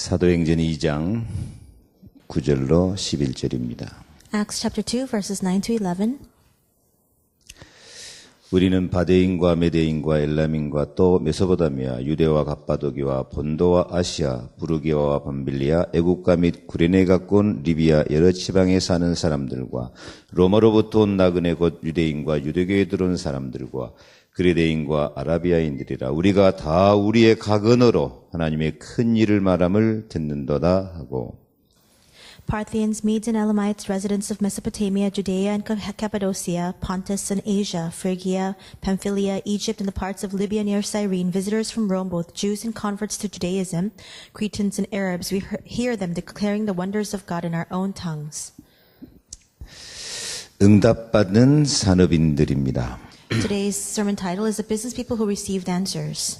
사도행전 2장 9절로 11절입니다. Acts chapter 2 verses 9 to 11. 우리는 바데인과 메데인과 엘람인과 또 메소포타미아, 유대와 갑바도기와 본도와 아시아, 부르기아와 밤빌리아, 애국가 및 구레네 가까운 리비아 여러 지방에 사는 사람들과 로마로부터 온 나그네 곧 유대인과 유대교에 들어온 사람들과 그레데인과 아라비아인들이라 우리가 다 우리의 각 언어로 하나님의 큰 일을 말함을 듣는도다 하고 Parthians, Medes and Elamites, residents of Mesopotamia, Judea and Cappadocia, Pontus and Asia, Phrygia, Pamphylia, Egypt and the parts of Libya near Cyrene, visitors from Rome, both Jews and converts to Judaism, Cretans and Arabs, we hear them declaring the wonders of God in our own tongues. 응답받는 산업인들입니다. Today's sermon title is The Business People Who Received Answers.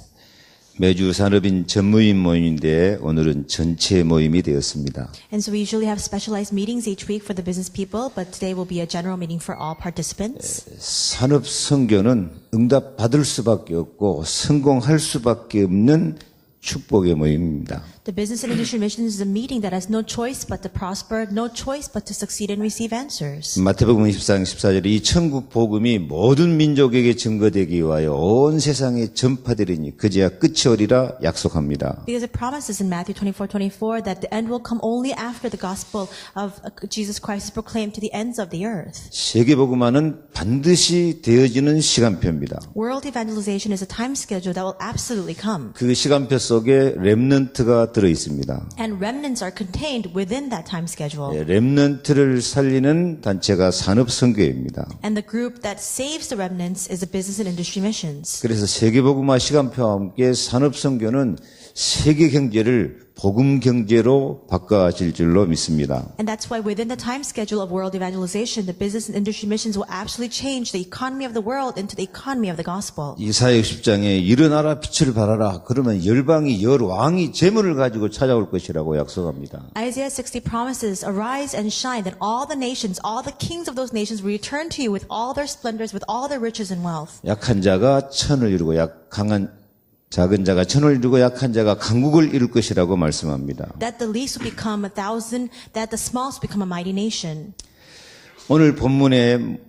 매주 산업인 전무임 모임인데 오늘은 전체 모임이 되었습니다. And so we usually have specialized meetings each week for the business people, but today will be a general meeting for all participants. 산업 선교는 응답받을 수밖에 없고 성공할 수밖에 없는 축복의 모임입니다. The Business and Industry Missions is a meeting that has no choice but to prosper, no choice but to succeed and receive answers. 마태복음 24장 14절에 이 천국 복음이 모든 민족에게 증거되기 위하여 온 세상에 전파되리니 그제야 끝이 오리라 약속합니다. Because it promises in Matthew 24:24 that the end will come only after the gospel of Jesus Christ is proclaimed to the ends of the earth. 세계 복음화는 반드시 되어지는 시간표입니다. World evangelization is a time schedule that will absolutely come. 그 시간표 속에 렘넌트가 들어 있습니다. And remnants are contained within that time schedule. 렘넌트를 살리는 단체가 산업선교회입니다. And the group that saves the remnants is the Business and Industry Missions. 그래서 세계복음화 시간표와 함께 산업선교는 세계 경제를 복음 경제로 바꿔가실 줄로 믿습니다. And that's why within the time schedule of world evangelization, the Business and Industry Missions will absolutely change the economy of the world into the economy of the gospel. 이사야 60장에 일어나라 빛을 발하라 그러면 열방이 열왕이 재물을 가지고 찾아올 것이라고 약속합니다. Isaiah 60 promises, arise and shine, that all the nations, all the kings of those nations will return to you with all their splendors, with all their riches and wealth. 약한 자가 천을 이루고 작은 자가 천을 이루고 약한 자가 강국을 이룰 것이라고 말씀합니다. That the least will become 1,000, that the smallest will become a mighty nation. 오늘 본문에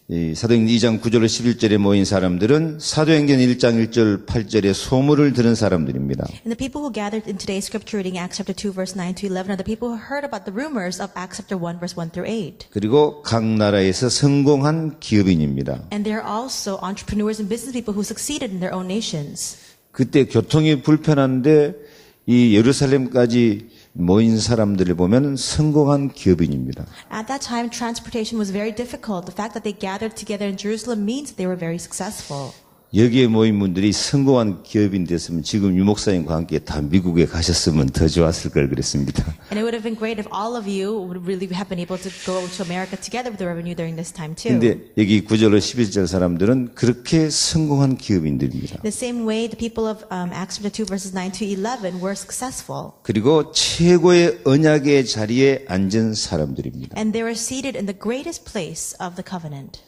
사도행전 2장 9절로 11절에 모인 사람들은 사도행전 1장 1절 8절에 소문을 들은 사람들입니다. And the people who gathered in today's scripture reading, Acts chapter 2 verse 9 to 11, are the people who heard about the rumors of Acts chapter 1 verse 1 through 8. 그리고 각 나라에서 성공한 기업인입니다. And they're also entrepreneurs and business people who succeeded in their own nations. 그때 교통이 불편한데 이 예루살렘까지 모인 사람들을 보면 성공한 기업인입니다. At that time, transportation was very difficult. The fact that they gathered together in Jerusalem means that they were very successful. 여기에 모인 분들이 성공한 기업인 됐으면 지금 유 목사님과 함께 다 미국에 가셨으면 더 좋았을 걸 그랬습니다. And it would have been great if all of you would really have been able to go to America together with the revenue during this time too. 근데 여기 9절로 11절 사람들은 그렇게 성공한 기업인들입니다. The same way the people of Acts chapter 2 verses 9 to 11 were successful. 그리고 최고의 언약의 자리에 앉은 사람들입니다. And they were seated in the greatest place of the covenant.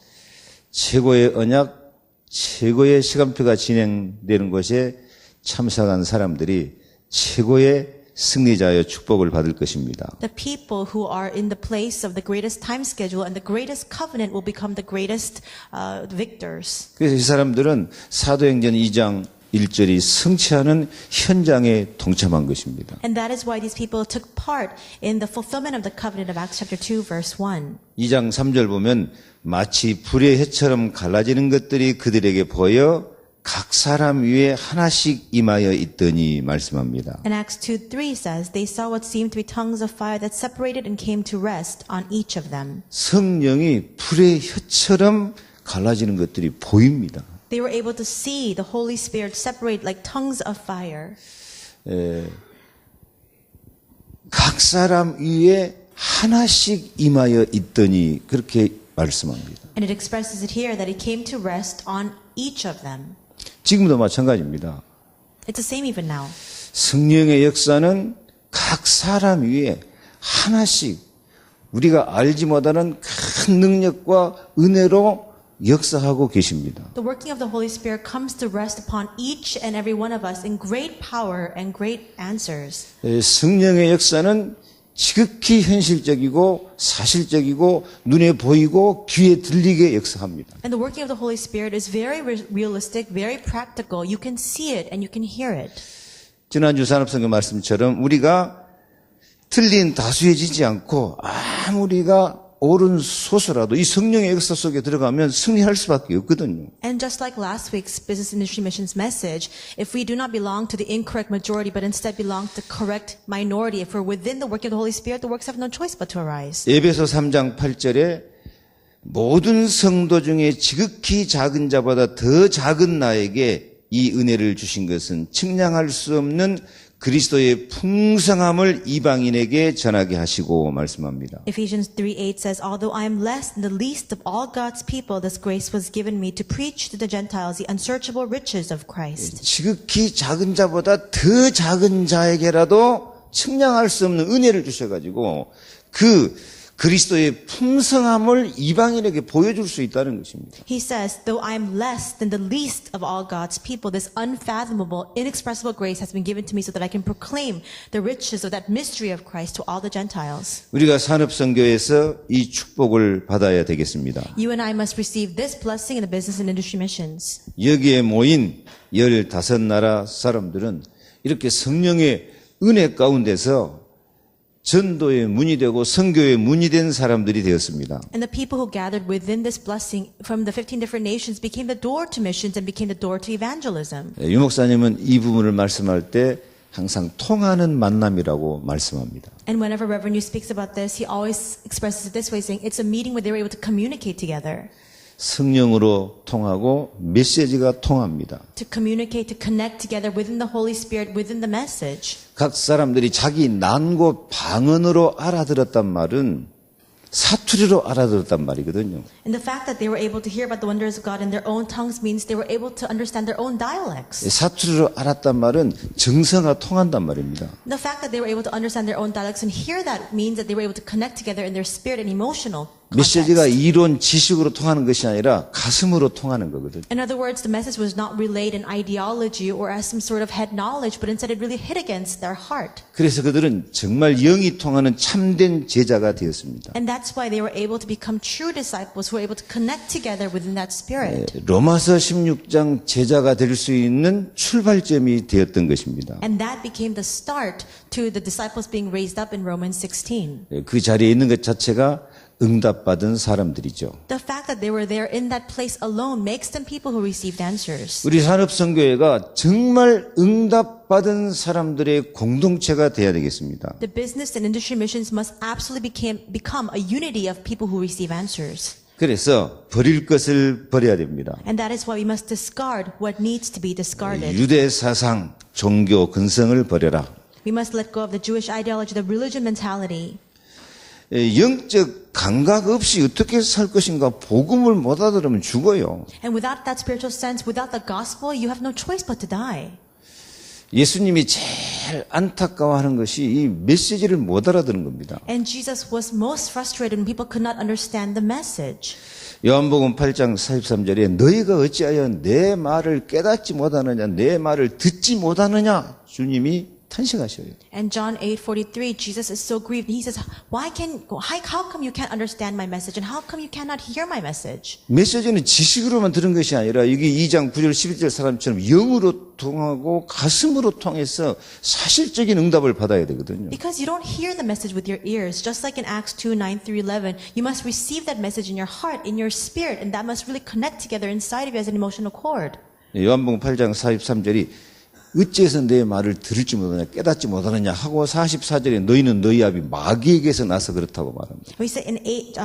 최고의 언약, 최고의 시간표가 진행되는 곳에 참석한 사람들이 최고의 승리자여 축복을 받을 것입니다. The people who are in the place of the greatest time schedule and the greatest covenant will become the greatest victors. 그래서 이 사람들은 사도행전 2장 1절이 성취하는 현장에 동참한 것입니다. And that is why these people took part in the fulfillment of the covenant of Acts chapter 2 verse 1. 2장 3절 보면 마치 불의 햇처럼 갈라지는 것들이 그들에게 보여 각 사람 위에 하나씩 임하여 있더니 말씀합니다. And Acts 2:3 says, they saw what seemed to be tongues of fire that separated and came to rest on each of them. 성령이 불의 햇처럼 갈라지는 것들이 보입니다. They were able to see the Holy Spirit separate like tongues of fire. 각 사람 위에 하나씩 임하여 있더니 그렇게 말씀합니다. And it expresses it here that it came to rest on each of them. 지금도 마찬가지입니다. It's the same even now. 성령의 역사는 각 사람 위에 하나씩 우리가 알지 못하는 큰 능력과 은혜로 역사하고 계십니다. The working of the Holy Spirit comes to rest upon each and every one of us in great power and great answers. 성령의 역사는 지극히 현실적이고 사실적이고 눈에 보이고 귀에 들리게 역사합니다. And the working of the Holy Spirit is very realistic, very practical. You can see it and you can hear it. 지난주 산업성경 말씀처럼 우리가 틀린 다수에 지지 않고 아무리가 옳은 소수라도 이 성령의 역사 속에 들어가면 승리할 수밖에 없거든요. And just like last week's Business Industry Missions message, if we do not belong to the incorrect majority but instead belong to the correct minority, if we're within the working of the Holy Spirit, the works have no choice but to arise. 에베소 3장 8절에 모든 성도 중에 지극히 작은 자보다 더 작은 나에게 이 은혜를 주신 것은 측량할 수 없는 그리스도의 풍성함을 이방인에게 전하게 하시고 말씀합니다. Ephesians 3:8 says, although I am less than the least of all God's people, this grace was given me to preach to the Gentiles the unsearchable riches of Christ. 지극히 작은 자보다 더 작은 자에게라도 측량할 수 없는 은혜를 주셔가지고 그 그리스도의 풍성함을 이방인에게 보여줄 수 있다는 것입니다. He says, though I am less than the least of all God's people, this unfathomable, inexpressible grace has been given to me so that I can proclaim the riches of that mystery of Christ to all the Gentiles. 우리가 산업선교에서 이 축복을 받아야 되겠습니다. You and I must receive this blessing in the business and industry missions. 여기에 모인 15나라 사람들은 이렇게 성령의 은혜 가운데서 전도의 문이 되고 선교의 문이 된 사람들이 되었습니다. And the people who gathered within this blessing from the 15 different nations became the door to missions and became the door to evangelism. 유 목사님은 이 부분을 말씀할 때 항상 통하는 만남이라고 말씀합니다. And whenever Reverend Yu speaks about this, he always expresses it this way, saying it's a meeting where they were able to communicate together. 성령으로 통하고 메시지가 통합니다. To communicate, to connect together within the Holy Spirit, within the message. 각 사람들이 자기 난고 방언으로 알아들었단 말은 사투리로 알아들었단 말이거든요. And the fact that they were able to hear about the wonders of God in their own tongues means they were able to understand their own dialects. 사투리로 알았단 말은 정서가 통한단 말입니다. The fact that they were able to understand their own dialects and hear that means that they were able to connect together in their spirit and emotional 메시지가 context. 이론 지식으로 통하는 것이 아니라 가슴으로 통하는 거거든요. In other words, the message was not relayed in ideology or as some sort of head knowledge, but instead it really hit against their heart. 그래서 그들은 정말 영이 통하는 참된 제자가 되었습니다. And that's why they were able to become true disciples who were able to connect together within that spirit. 로마서 16장 제자가 될 수 있는 출발점이 되었던 것입니다. And that became the start to the disciples being raised up in Romans 16. 그 자리에 있는 것 자체가 응답받은 사람들이죠. The fact that they were there in that place alone makes them people who received answers. 우리 산업선교회가 정말 응답받은 사람들의 공동체가 돼야 되겠습니다. The business and industry missions must absolutely become a unity of people who receive answers. 그래서 버릴 것을 버려야 됩니다. And that is why we must discard what needs to be discarded. 유대 사상, 종교, 근성을 버려라. We must let go of the Jewish ideology, the religion mentality. 영적 감각 없이 어떻게 살 것인가 복음을 못 알아들으면 죽어요. And without that spiritual sense, without the gospel, you have no choice but to die. 예수님이 제일 안타까워하는 것이 이 메시지를 못 알아듣는 겁니다. And Jesus was most frustrated when people could not understand the message. 요한복음 8장 43절에 너희가 어찌하여 내 말을 깨닫지 못하느냐 내 말을 듣지 못하느냐 주님이 탄식하셔요. And John 8:43, Jesus is so grieved. He says, how come you can't understand my message? And how come you cannot hear my message? 메시지는 지식으로만 들은 것이 아니라 여기 2장 9절 11절 사람처럼 영으로 통하고 가슴으로 통해서 사실적인 응답을 받아야 되거든요. Because you don't hear the message with your ears. Just like in Acts 2:9-11, you must receive that message in your heart, in your spirit, and that must really connect together inside of you as an emotional cord. 요한복음 8장 43절이 어찌해서 내 말을 들을지 못하느냐 깨닫지 못하느냐 하고 44절에 너희는 너희 아비 마귀에게서 나서 그렇다고 말합니다. We say in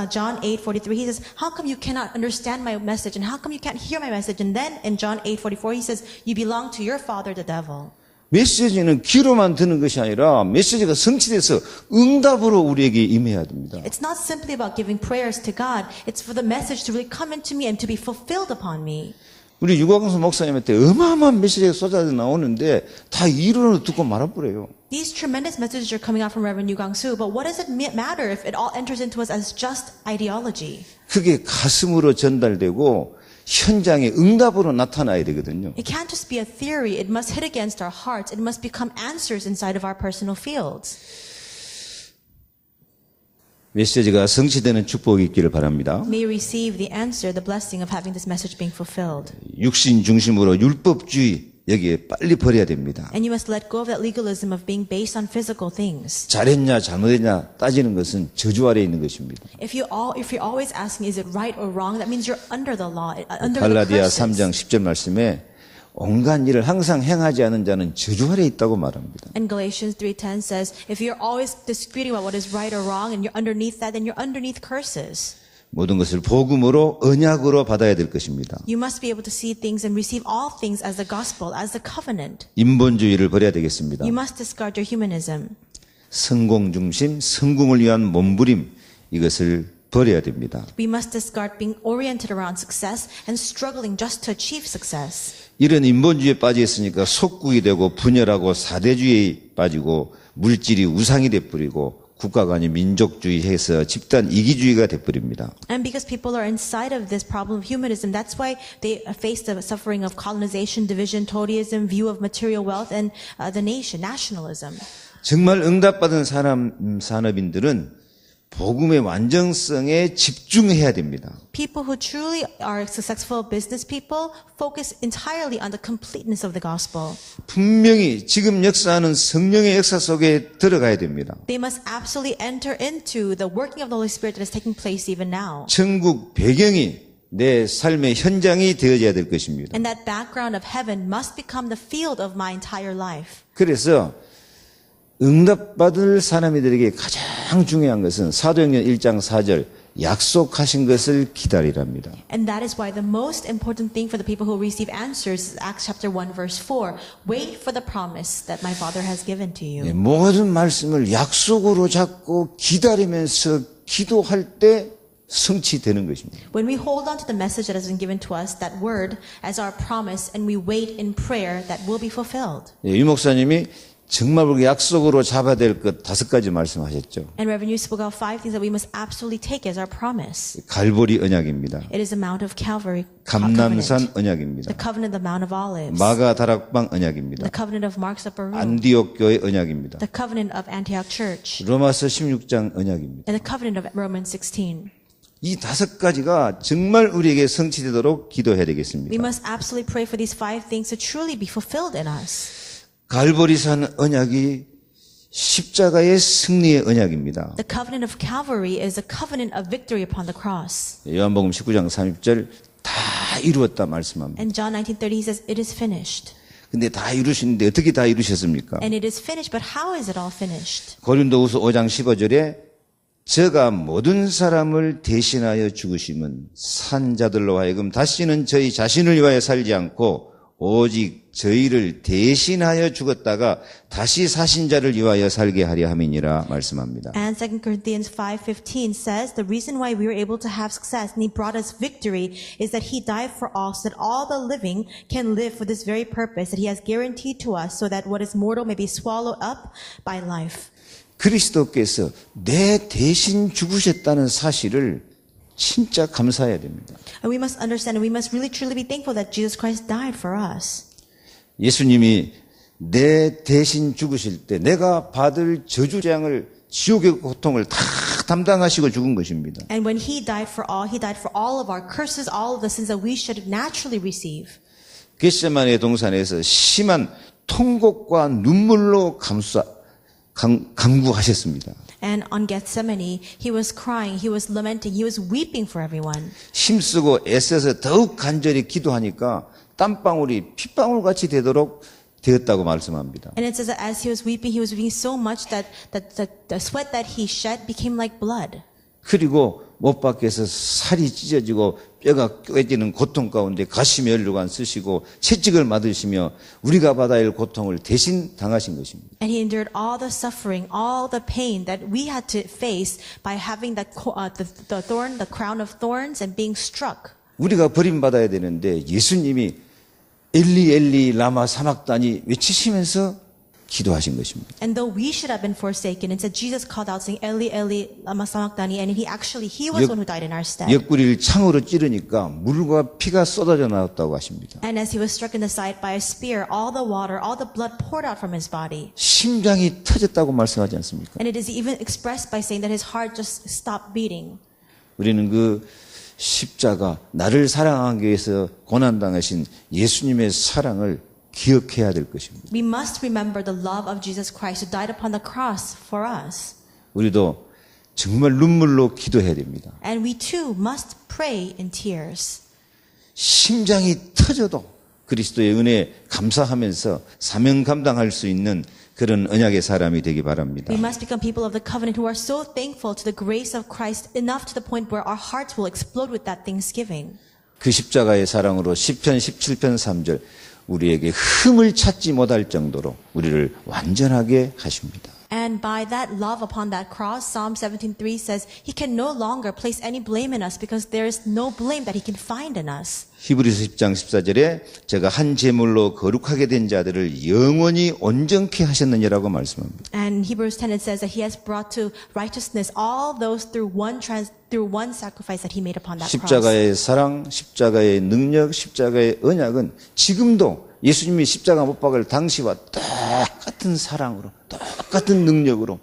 John 8:43, he says, how come you cannot understand my message? And how come you can't hear my message? And then in John 8:44, he says, you belong to your father, the devil. 메시지는 귀로만 듣는 것이 아니라 메시지가 성취돼서 응답으로 우리에게 임해야 됩니다. It's not simply about giving prayers to God. It's for the message to really come into me and to be fulfilled upon me. 우리 유광수 목사님한테 어마어마한 메시지가 쏟아져 나오는데 다 이론으로 듣고 말아버려요. These tremendous messages are coming out from Reverend Yu Gang-soo, but what does it matter if it all enters into us as just ideology? 그게 가슴으로 전달되고 현장에 응답으로 나타나야 되거든요. It can't just be a theory. It must hit against our hearts. It must become answers inside of our personal fields. 메시지가 성취되는 축복이 있기를 바랍니다. May receive the answer, the blessing of having this message being fulfilled. 육신 중심으로 율법주의 여기에 빨리 버려야 됩니다. And you must let go of that legalism of being based on physical things. 잘했냐 잘못했냐 따지는 것은 저주 아래에 있는 것입니다. If you're always asking, is it right or wrong, that means you're under the law, under the 갈라디아 curses. 3장 10절 말씀에 온갖 일을 항상 행하지 않은 자는 저주 아래에 있다고 말합니다. And Galatians 3:10 says, if you're always disputing about what is right or wrong and you're underneath that, then you're underneath curses. 모든 것을 복음으로 언약으로 받아야 될 것입니다. You must be able to see things and receive all things as the gospel, as the covenant. 인본주의를 버려야 되겠습니다. You must discard your humanism. 성공 중심, 성공을 위한 몸부림 이것을 버려야 됩니다. We must discard being oriented around success and struggling just to achieve success. 이런 인본주의에 빠져 있으니까 속국이 되고 분열하고 사대주의에 빠지고 물질이 우상이 돼버리고 국가가 아닌 민족주의해서 집단 이기주의가 돼버립니다. And because people are inside of this problem of humanism, that's why they face the suffering of colonization, division, totemism, view of material wealth, and the nation, nationalism. 정말 응답받은 산업인들은 복음의 완전성에 집중해야 됩니다. People who truly are successful business people focus entirely on the completeness of the gospel. 분명히 지금 역사하는 성령의 역사 속에 들어가야 됩니다. They must absolutely enter into the working of the Holy Spirit that is taking place even now. 천국 배경이 내 삶의 현장이 되어져야 될 것입니다. And that background of heaven must become the field of my entire life. 그래서 응답받을 사람들에게 가장 중요한 것은 사도행전 1장 4절 약속하신 것을 기다리랍니다. And that is why the most important thing for the people who receive answers is Acts chapter 1 verse 4. Wait for the promise that my Father has given to you. 모든 말씀을 약속으로 잡고 기다리면서 기도할 때 성취되는 것입니다. When we hold on to the message that has been given to us, that word as our promise, and we wait in prayer, that will be fulfilled. 유 목사님이 정말 우리 약속으로 잡아야 될 것 5가지 말씀하셨죠. And Reverend, you spoke out 5 things that we must absolutely take as our promise. 갈보리 언약입니다. It is the Mount of Calvary 감람산 covenant, 언약입니다. the covenant of the Mount of Olives, 마가 다락방 언약입니다. the covenant of Mark's upper room, 안디옥 교회 언약입니다. the covenant of Antioch Church, 로마서 16장 언약입니다. and the covenant of Romans 16. 이 5가지가 정말 우리에게 성취되도록 기도해야 We 되겠습니다. must absolutely pray for these 5 things to truly be fulfilled in us. 갈보리산 언약이 십자가의 승리의 언약입니다. The covenant of Calvary is a covenant of victory upon the cross. 요한복음 19장 30절 다 이루었다 말씀합니다. And John 19:30 he says, it is finished. 근데 다 이루시는데 어떻게 다 이루셨습니까? And it is finished, but how is it all finished? 고린도후서 5장 15절에 저가 모든 사람을 대신하여 죽으심은 산자들로 하여금 다시는 저희 자신을 위하여 살지 않고 오직 저희를 대신하여 죽었다가 다시 사신 자를 위하여 살게 하려 함이니라 말씀합니다. And 2 Corinthians 5:15 says, the reason why we were able to have success and he brought us victory is that he died for all so that all the living can live for this very purpose that he has guaranteed to us so that what is mortal may be swallowed up by life. 그리스도께서 내 대신 죽으셨다는 사실을 진짜 감사해야 됩니다. And we must understand and we must really truly be thankful that Jesus Christ died for us. 예수님이 내 대신 죽으실 때 내가 받을 저주장을 지옥의 고통을 다 담당하시고 죽은 것입니다. And when he died for all of our curses, all of the sins that we should naturally receive. 겟세마네 동산에서 심한 통곡과 눈물로 간구하셨습니다. And on Gethsemane, he was crying, he was lamenting, he was weeping for everyone. 힘쓰고 애써서 더욱 간절히 기도하니까 땀방울이 핏방울 같이 되도록 되었다고 말씀합니다. And it says that as he was weeping so much that the sweat that he shed became like blood. 그리고 못 밖에서 살이 찢어지고 뼈가 꿰지는 고통 가운데 가시며 혈류관 쓰시고 채찍을 맞으시며 우리가 받아야 할 고통을 대신 당하신 것입니다. And he endured all the suffering, all the pain that we had to face by having the crown of thorns and being struck. 우리가 버림받아야 되는데 예수님이 엘리 엘리 라마 사막다니 외치시면서 기도하신 것입니다. And though we should have been forsaken, instead Jesus called out saying, Eli, Eli, lama sabachthani, and he was one who died in our stead. 옆구리를 창으로 찌르니까 물과 피가 쏟아져 나왔다고 하십니다. And as he was struck in the side by a spear, all the water, all the blood poured out from his body. 심장이 터졌다고 말씀하지 않습니까? And it is even expressed by saying that his heart just stopped beating. 우리는 그 십자가, 나를 사랑하기 위해서 고난당하신 예수님의 사랑을 기억해야 될 것입니다. We must remember the love of Jesus Christ who died upon the cross for us. 우리도 정말 눈물로 기도해야 됩니다. And we too must pray in tears. 심장이 터져도 그리스도의 은혜에 감사하면서 사명 감당할 수 있는 그런 언약의 사람이 되기 바랍니다. We must become people of the covenant who are so thankful to the grace of Christ enough to the point where our hearts will explode with that thanksgiving. 그 십자가의 사랑으로 시편 17편 3절 우리에게 흠을 찾지 못할 정도로 우리를 완전하게 하십니다. And by that love upon that cross, Psalm 17:3 says, He can no longer place any blame in us because there is no blame that He can find in us. 히브리서 10장 14절에 제가 한 제물로 거룩하게 된 자들을 영원히 온전케 하셨느니라고 말씀합니다. And Hebrews 10 it says that He has brought to righteousness all those through one sacrifice that He made upon that cross. 십자가의 사랑, 십자가의 능력, 십자가의 언약은 지금도 예수님이 십자가 못 박을 당시와 똑같은 사랑으로, 똑같은 능력으로,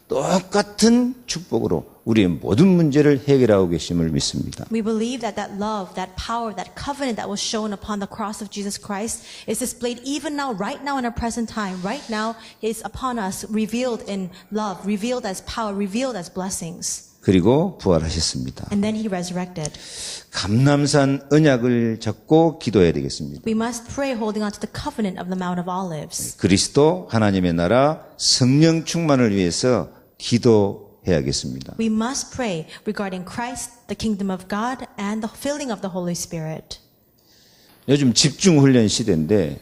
똑같은 축복으로 우리의 모든 문제를 해결하고 계심을 믿습니다. We believe that that love, that power, that covenant that was shown upon the cross of Jesus Christ is displayed even now, right now in our present time. Right now is upon us, revealed in love, revealed as power, revealed as blessings. 그리고 부활하셨습니다. And then He resurrected. 감람산 언약을 잡고 기도해야 되겠습니다. We must pray holding on to the covenant of the Mount of Olives. 그리스도 하나님의 나라 성령 충만을 위해서 기도해야겠습니다. We must pray regarding Christ, the kingdom of God, and the filling of the Holy Spirit. 요즘 집중훈련 시대인데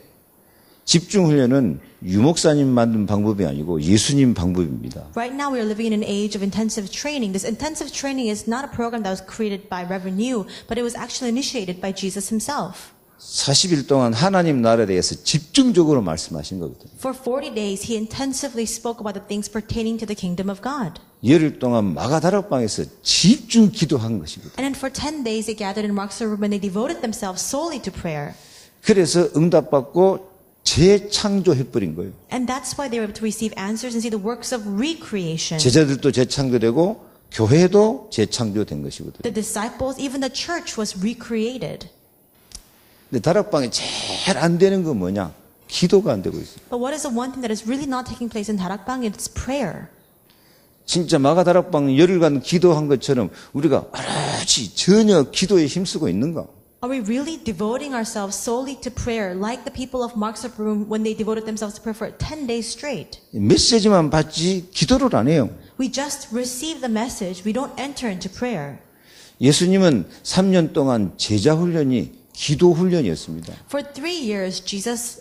집중훈련은 유목사님 만든 방법이 아니고 예수님 방법입니다. Right now we are living in an age of intensive training. This intensive training is not a program that was created by Reverend Yu, but it was actually initiated by Jesus Himself. 40일 동안 하나님 나라에 대해서 집중적으로 말씀하신 거거든요. For 40 days, He intensively spoke about the things pertaining to the kingdom of God. 열흘 동안 마가다락방에서 집중 기도한 것이거든요. And then for 10 days, they gathered in Mark's room and they devoted themselves solely to prayer. 그래서 응답받고 재창조해버린 거예요. And that's why they were able to receive answers and see the works of recreation. 제자들도 재창조되고 교회도 재창조된 것이거든요. The disciples, even the church was recreated. 근데 다락방에 제일 안 되는 건 뭐냐? 기도가 안 되고 있어요. But what is the one thing that is really not taking place in Darakbang? It's prayer. 진짜 마가다락방 열흘간 기도한 것처럼 우리가 오로지 전혀 기도에 힘쓰고 있는가? Are we really devoting ourselves solely to prayer like the people of Mark's upper room when they devoted themselves to prayer for 10 days straight? 메시지만 받지 기도를 안 해요. We just receive the message. We don't enter into prayer. 예수님은 3년 동안 제자 훈련이 기도 훈련이었습니다. For 3 years, Jesus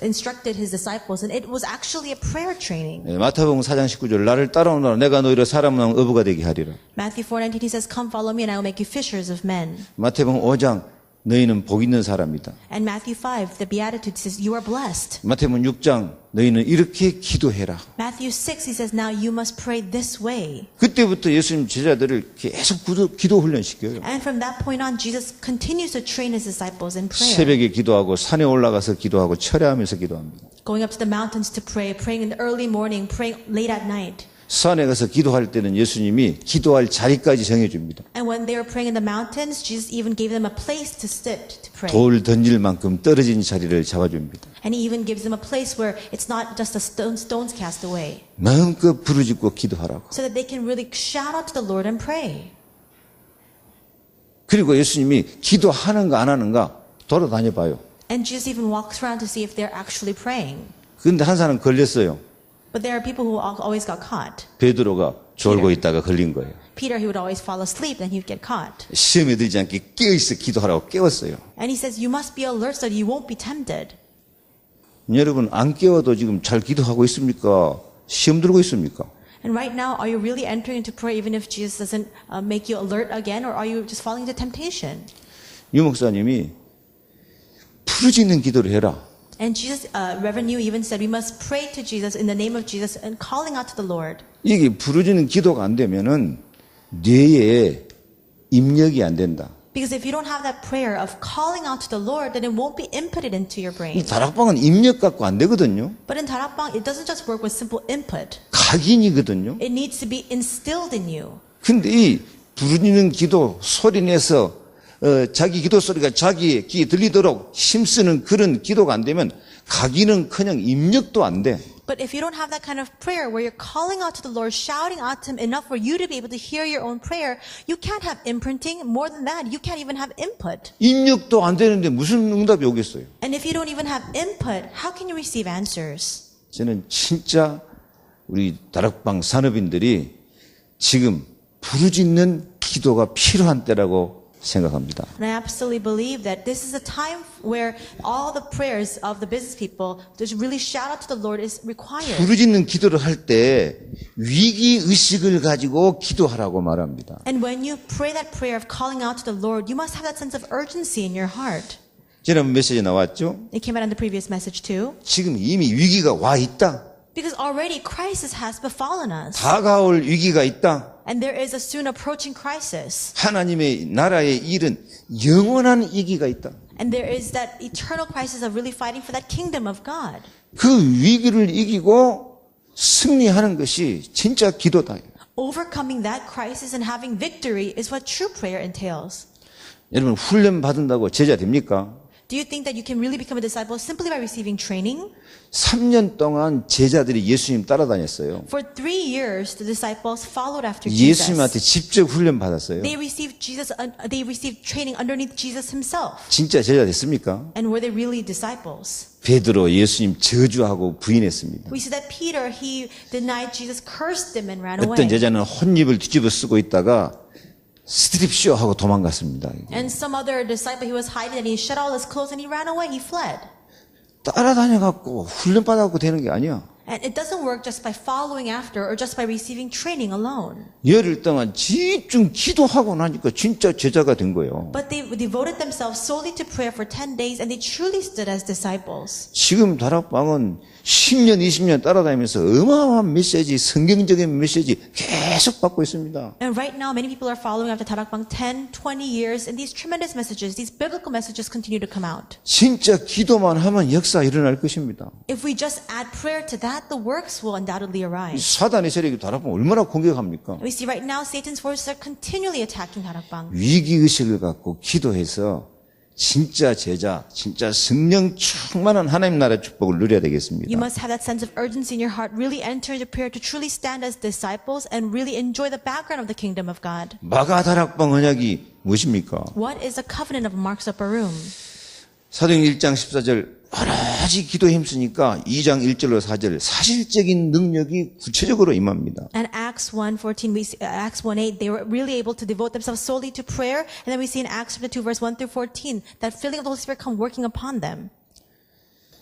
instructed His disciples, and it was actually a prayer training. 마태복음 4장 19절 나를 따라오너라 내가 너희를 사람을 어부가 되게 하리라. Matthew 4:19 He says, "Come, follow me, and I will make you fishers of men." 마태복음 5장 너희는 복 있는 사람이다. And Matthew 5, the Beatitude says, "You are blessed." 마태복음 6장 너희는 이렇게 기도해라. Matthew 6, He says, "Now you must pray this way." 그때부터 예수님 제자들을 계속 기도 훈련시켜요. And from that point on, Jesus continues to train His disciples in prayer. 새벽에 기도하고 산에 올라가서 기도하고 철야하면서 기도합니다. Going up to the mountains to pray, praying in the early morning, praying late at night. 산에 가서 기도할 때는 예수님이 기도할 자리까지 정해줍니다. And when they were praying in the mountains, Jesus even gave them a place to sit to pray. 돌 던질 만큼 떨어진 자리를 잡아줍니다. And He even gives them a place where it's not just a stones cast away, 마음껏 부르짖고 기도하라고. so that they can really shout out to the Lord and pray. 그리고 예수님이 기도하는가 안 하는가 돌아다녀 봐요. And Jesus even walks around to see if they're actually praying. 그런데 한 사람 걸렸어요. But there are people who always got caught. 베드로가 졸고 있다가 걸린 거예요. Peter, he would always fall asleep, then he would get caught. 시험에 들지 않게 깨어있어 기도하라고 깨웠어요. And He says, you must be alert so that you won't be tempted. 여러분 안 깨워도 지금 잘 기도하고 있습니까? 시험 들고 있습니까? And right now, are you really entering into prayer even if Jesus doesn't make you alert again, or are you just falling into temptation? 유 목사님이 부르짖는 기도를 해라. And Jesus, Reverend Yu even said we must pray to Jesus in the name of Jesus and calling out to the Lord. 이게 부르짖는 기도가 안 되면은 뇌에 입력이 안 된다. Because if you don't have that prayer of calling out to the Lord, then it won't be inputted into your 이 brain. 다락방은 입력 갖고 안 되거든요. But in 다락방, it doesn't just work with simple input. 각인이거든요. It needs to be instilled in you. 근데 이 부르짖는 기도 소리 내서 자기 기도 소리가 자기의 귀에 들리도록 힘쓰는 그런 기도가 안 되면 각인은커녕 입력도 안 돼. But if you don't have that kind of prayer where you're calling out to the Lord, shouting out to Him enough for you to be able to hear your own prayer, you can't have imprinting. More than that, you can't even have input. 입력도 안 되는데 무슨 응답이 오겠어요? And if you don't even have input, how can you receive answers? 저는 진짜 우리 다락방 산업인들이 지금 부르짖는 기도가 필요한 때라고 생각합니다. And I absolutely believe that this is a time where all the prayers of the business people to really shout out to the Lord is required. 부르짖는 기도를 할 때 위기 의식을 가지고 기도하라고 말합니다. And when you pray that prayer of calling out to the Lord, you must have that sense of urgency in your heart. 지난번 메시지 나왔죠? It came out in the previous message too. 지금 이미 위기가 와 있다. Because already crisis has befallen us. 다가올 위기가 있다. And there is a soon approaching crisis. 하나님의 나라의 일은 영원한 위기가 있다. And there is that eternal crisis of really fighting for that kingdom of God. 그 위기를 이기고 승리하는 것이 진짜 기도다. Overcoming that crisis and having victory is what true prayer entails. 여러분 훈련 받는다고 제자 됩니까? Do you think that you can really become a disciple simply by receiving training? 3년 동안 제자들이 예수님 따라다녔어요. For 3 years, the disciples followed after Jesus. 예수님한테 직접 훈련 받았어요. They received training underneath Jesus himself. 진짜 제자 됐습니까? And were they really disciples? 베드로 예수님 저주하고 부인했습니다. We see that Peter, he denied Jesus, cursed him and ran 어떤 away. 제자는 혼입을 뒤집어 쓰고 있다가 스트립쇼 하고 도망갔습니다. And some other disciple, he was hiding and he shut all his clothes and he ran away, he fled. 따라다녀갖고 훈련 받아갖고 되는 게 아니야. And it doesn't work just by following after or just by receiving training alone. 열흘 동안 집중 기도하고 나니까 진짜 제자가 된 거예요. But they devoted themselves solely to prayer for 10 days and they truly stood as disciples. 지금 다락방은 10년, 20년 따라다니면서 어마어마한 메시지, 성경적인 메시지 계속 받고 있습니다. And right now, many people are following after Tarakbang 10, 20 years, and these tremendous messages, these biblical messages continue to come out. 진짜 기도만 하면 역사 일어날 것입니다. If we just add prayer to that, the works will undoubtedly arise. 사단의 세력이 다락방 얼마나 공격합니까? We see right now, Satan's forces are continually attacking Tarakbang. 위기의식을 갖고 기도해서 진짜 제자, 진짜 성령 충만한 하나님 나라의 축복을 누려야 되겠습니다. You must have that sense of urgency in your heart, really enter into prayer to truly stand as disciples and really enjoy the background of the kingdom of God. 마가 다락방 언약이 무엇입니까? What is the covenant of Mark's upper room? 사도행 1장 14절 여러 가지 기도에 힘쓰니까 2장 1절로 4절 사실적인 능력이 구체적으로 임합니다. And Acts 1:14, Acts 1:8, they were really able to devote themselves solely to prayer. And then we see in Acts 2 verse 1 through 14 that filling of the Holy Spirit come working upon them.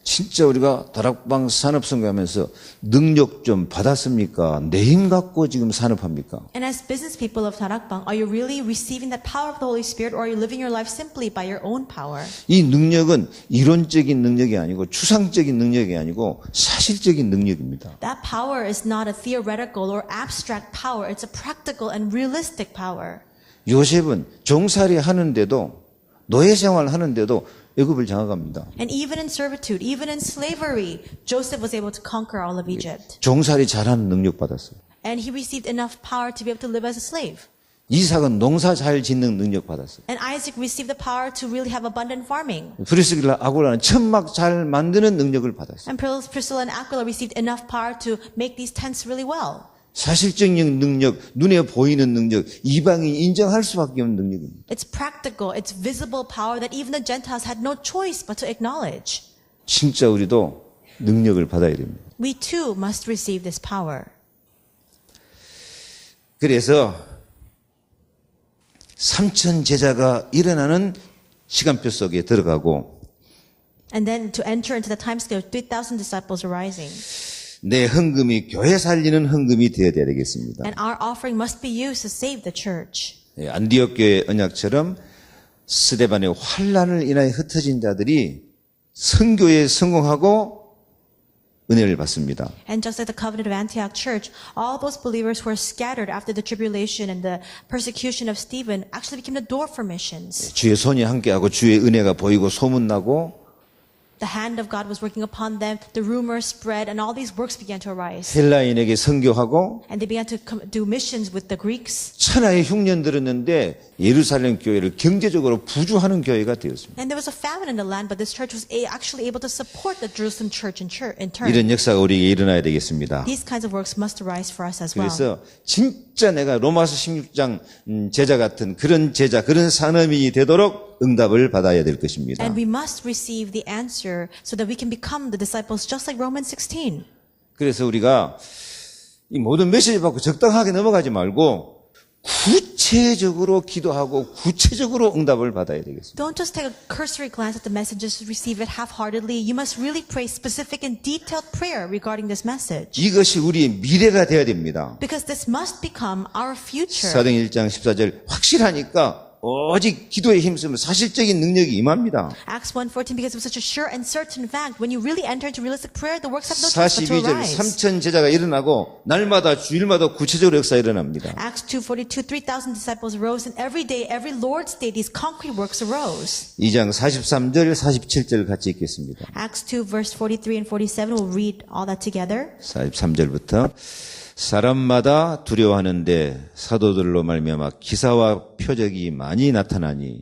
진짜 우리가 다락방 산업선거하면서 능력 좀 받았습니까? 내 힘 갖고 지금 산업합니까? And as business people of Tarakbang, are you really receiving that power of the Holy Spirit, or are you living your life simply by your own power? 이 능력은 이론적인 능력이 아니고 추상적인 능력이 아니고 사실적인 능력입니다. That power is not a theoretical or abstract power. It's a practical and realistic power. 요셉은 종살이 하는데도 노예 생활 하는데도 애굽을 장악합니다. And even in servitude, even in slavery, Joseph was able to conquer all of Egypt. 종살이 잘하는 능력 받았어요. And he received enough power to be able to live as a slave. 이삭은 농사 잘 짓는 능력 받았어요. And Isaac received the power to really have abundant farming. 프리스길라 아굴라는 천막 잘 만드는 능력을 받았어요. And Priscilla and Aquila received enough power to make these tents really well. 사실적인 능력, 눈에 보이는 능력, 이방인이 인정할 수밖에 없는 능력입니다. It's practical, it's visible power that even the Gentiles had no choice but to acknowledge. 진짜 우리도 능력을 받아야 됩니다. We too must receive this power. 그래서 3,000 제자가 일어나는 시간표 속에 들어가고 And then to enter into the time scale of 3,000 disciples arising. 내 헌금이 교회 살리는 헌금이 되어야 되겠습니다. And our offering must be used to save the church. 안디옥 교회 언약처럼 스데반의 환란을 인하여 흩어진 자들이 선교에 성공하고 은혜를 받습니다. And just like the covenant of Antioch Church, all those believers who were scattered after the tribulation and the persecution of Stephen actually became the door for missions. 주의 손이 함께하고 주의 은혜가 보이고 소문나고 The hand of God was working upon them, the rumors spread, and all these works began to arise. 헬라인에게 선교하고 And they began to do missions with the Greeks. 천하의 흉년 들었는데 예루살렘 교회를 경제적으로 부주하는 교회가 되었습니다. And there was a famine in the land, but this church was actually able to support the Jerusalem church in turn. 이런 역사가 우리에게 일어나야 되겠습니다. These kinds of works must arise for us as well. 그래서 진짜 내가 로마서 16장 제자 같은 그런 제자, 그런 산업인이 되도록 응답을 받아야 될 것입니다. And we must receive the answer so that we can become the disciples just like Romans 16. 그래서 우리가 이 모든 메시지 받고 적당하게 넘어가지 말고 구체적으로 기도하고 구체적으로 응답을 받아야 되겠습니다. Don't just take a cursory glance at the message, just receive it half-heartedly. You must really pray specific and detailed prayer regarding this message. 이것이 우리의 미래가 되어야 됩니다. Because this must become our future. 사도행 1장 14절 확실하니까 오직 기도에 힘쓰면 사실적인 능력이 임합니다. Acts 1:14, because it was such a sure and certain fact. When you really enter into realistic prayer, the works have no choice but to 42절 arise. 3천 제자가 일어나고 날마다 주일마다 구체적으로 역사 일어납니다. Acts 2:42, 3,000 disciples arose, and every day, every Lord's day, these concrete works arose. 2장 43절 47절 같이 읽겠습니다. Acts 2, verse 43 and 47, we'll read all that together. 43절부터 사람마다 두려워하는데 사도들로 말미암아 기사와 표적이 많이 나타나니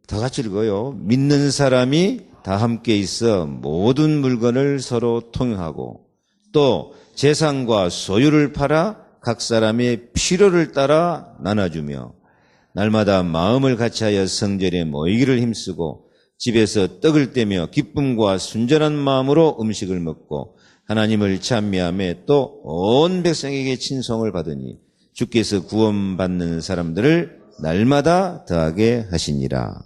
다 같이 읽어요. 믿는 사람이 다 함께 있어 모든 물건을 서로 통용하고 또 재산과 소유를 팔아 각 사람의 필요를 따라 나눠주며 날마다 마음을 같이하여 성전에 모이기를 힘쓰고 집에서 떡을 떼며 기쁨과 순전한 마음으로 음식을 먹고 하나님을 찬미하며 또 온 백성에게 친송을 받으니 주께서 구원받는 사람들을 날마다 더하게 하시니라.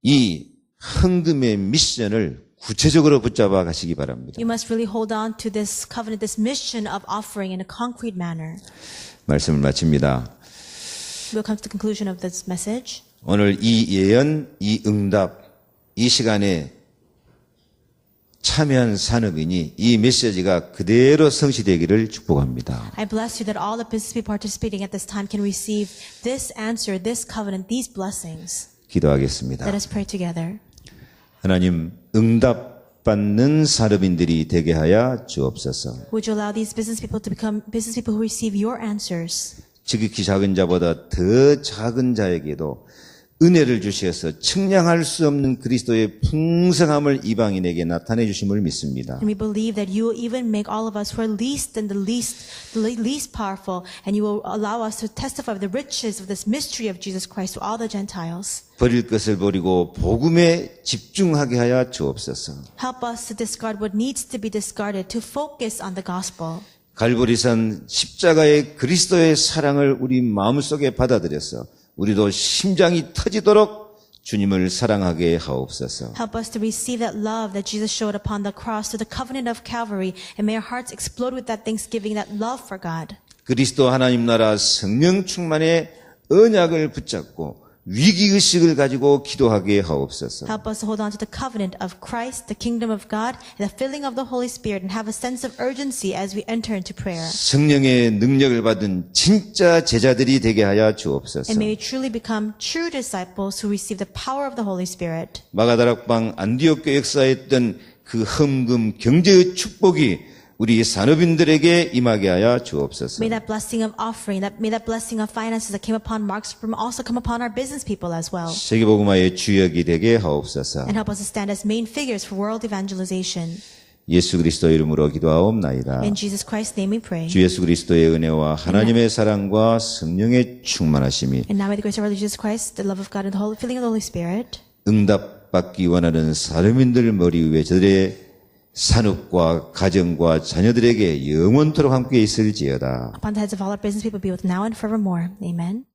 이 헌금의 미션을 구체적으로 붙잡아 가시기 바랍니다. You must really hold on to this covenant, this mission of offering in a concrete manner. 말씀을 마칩니다. We'll come to the conclusion of this message. 오늘 이 예언, 이 응답, 이 시간에 참여한 산업인이 이 메시지가 그대로 성취되기를 축복합니다. I bless you that all the business people participating at this time can receive this answer, this covenant, these blessings. 기도하겠습니다. Let us pray together. 하나님, 응답 받는 산업인들이 되게 하여 주옵소서. Would you allow these business people to become business people who receive your answers? 지극히 작은 자보다 더 작은 자에게도 은혜를 주셔서 측량할 수 없는 그리스도의 풍성함을 이방인에게 나타내 주심을 믿습니다. And we believe that you will even make all of us who are least and the least powerful, and you will allow us to testify of the riches of this mystery of Jesus Christ to all the Gentiles. 버릴 것을 버리고 복음에 집중하게 하여 주옵소서. Help us to discard what needs to be discarded, to focus on the gospel. 갈보리산 십자가의 그리스도의 사랑을 우리 마음속에 받아들여서 우리도 심장이 터지도록 주님을 사랑하게 하옵소서. Help us to receive that love that Jesus showed upon the cross through the covenant of Calvary, and may our hearts explode with that thanksgiving, that love for God. 그리스도 하나님 나라 성령 충만의 언약을 붙잡고 위기의식을 가지고 기도하게 하옵소서. Help us to hold on to the covenant of Christ, the kingdom of God, and the filling of the Holy Spirit, and have a sense of urgency as we enter into prayer. 성령의 능력을 받은 진짜 제자들이 되게 하여 주옵소서. And may we truly become true disciples who receive the power of the Holy Spirit. 마가다락방 안디옥 교회 역사했던 그 헌금 경제의 축복이 우리 산업인들에게 임하게 하여 주옵소서. May that blessing of offering, may that blessing of finances that came upon Mark's firm also come upon our business people as well. 세계복음화의 주역이 되게 하옵소서. And help us to stand as main figures for world evangelization. 예수 그리스도 이름으로 기도하옵나이다. In Jesus Christ's name we pray. 주 예수 그리스도의 은혜와 하나님의 사랑과 성령의 충만하심이 And now may the grace of our Lord Jesus Christ, the love of God, and the holy filling of the Holy Spirit 응답받기 원하는 사람인들 머리 위에 저들의 산업과 가정과 자녀들에게 영원토록 함께 있을지어다. upon the heads of all our business people be with now and forevermore. Amen.